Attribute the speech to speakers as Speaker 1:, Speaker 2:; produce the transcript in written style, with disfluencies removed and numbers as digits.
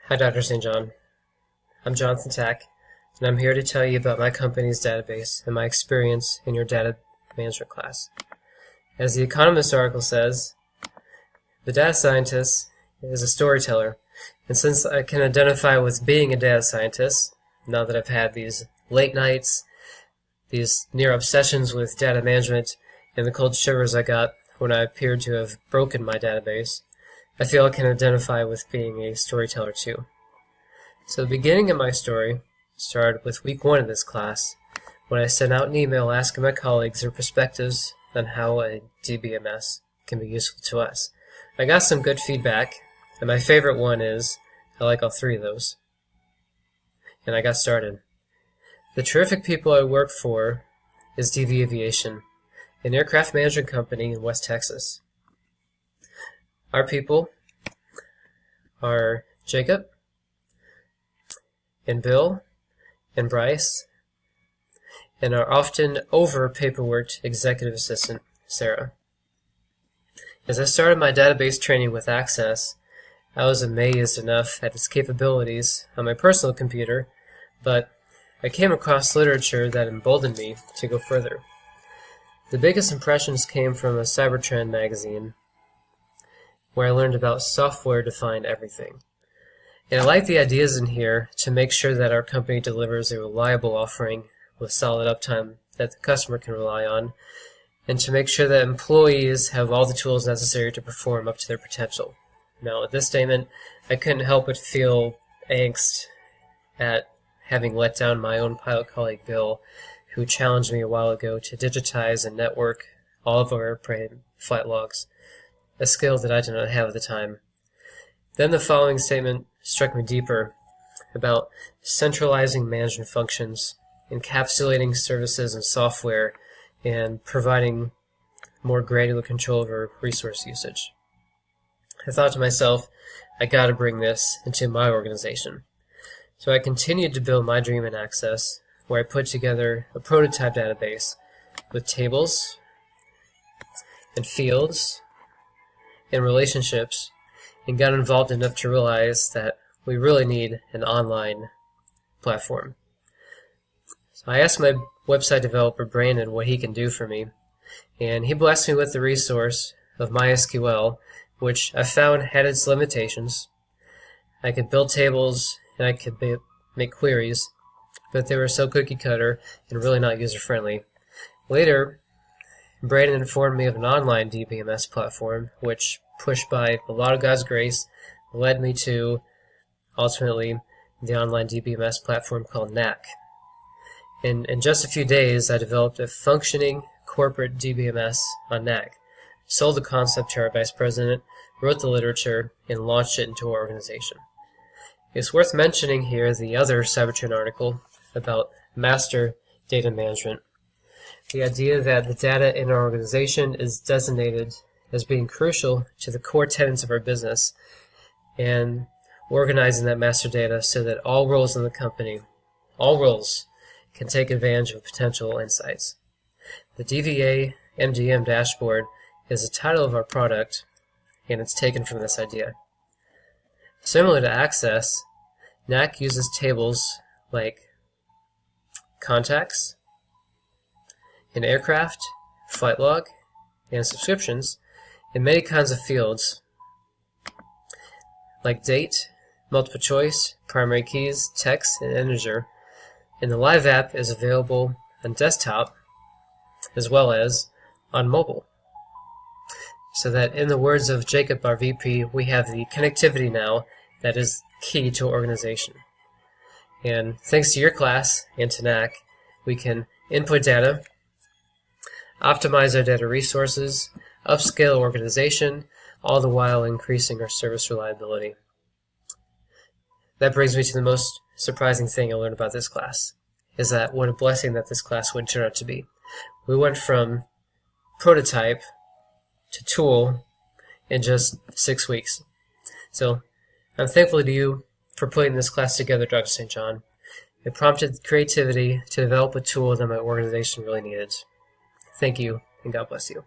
Speaker 1: Hi, Dr. St. John. I'm Jonathan Tack, and I'm here to tell you about my company's database and my experience in your data management class. As the Economist article says, the data scientist is a storyteller, and since I can identify with being a data scientist, now that I've had these late nights, these near obsessions with data management, and the cold shivers I got when I appeared to have broken my database, I feel I can identify with being a storyteller too. So the beginning of my story started with week 1 of this class, when I sent out an email asking my colleagues their perspectives on how a DBMS can be useful to us. I got some good feedback, and my favorite one is, I like all 3 of those. And I got started. The terrific people I work for is DV Aviation, an aircraft management company in West Texas. Our people are Jacob, and Bill, and Bryce, and our often over-paperworked executive assistant, Sarah. As I started my database training with Access, I was amazed enough at its capabilities on my personal computer, but I came across literature that emboldened me to go further. The biggest impressions came from a Cybertrend magazine, where I learned about software-defined everything. And I like the ideas in here to make sure that our company delivers a reliable offering with solid uptime that the customer can rely on, and to make sure that employees have all the tools necessary to perform up to their potential. Now, with this statement, I couldn't help but feel angst at having let down my own pilot colleague Bill, who challenged me a while ago to digitize and network all of our airplane flight logs, a skill that I did not have at the time. Then the following statement struck me deeper about centralizing management functions, encapsulating services and software, and providing more granular control over resource usage. I thought to myself, I gotta bring this into my organization. So I continued to build my dream in Access, where I put together a prototype database with tables and fields and relationships, and got involved enough to realize that we really need an online platform. So I asked my website developer Brandon what he can do for me, and he blessed me with the resource of MySQL, which I found had its limitations. I could build tables and I could make queries, but they were so cookie cutter and really not user friendly. Later, Brandon informed me of an online DBMS platform, which, pushed by a lot of God's grace, led me to, ultimately, the online DBMS platform called NAC. In just a few days, I developed a functioning corporate DBMS on NAC, sold the concept to our vice president, wrote the literature, and launched it into our organization. It's worth mentioning here the other Cybertrend article about master data management. The idea that the data in our organization is designated as being crucial to the core tenets of our business, and organizing that master data so that all roles in the company, all roles, can take advantage of potential insights. The DVA MDM dashboard is the title of our product, and it's taken from this idea. Similar to Access, NAC uses tables like contacts, an aircraft, flight log, and subscriptions, in many kinds of fields like date, multiple choice, primary keys, text, and integer. And the live app is available on desktop as well as on mobile. So that, in the words of Jacob, our VP, we have the connectivity now that is key to our organization. And thanks to your class and to NAC, we can input data, optimize our data resources, upscale organization, all the while increasing our service reliability. That brings me to the most surprising thing I learned about this class, is that what a blessing that this class would turn out to be. We went from prototype to tool in just 6 weeks. So I'm thankful to you for putting this class together, Dr. St. John. It prompted creativity to develop a tool that my organization really needed. Thank you, and God bless you.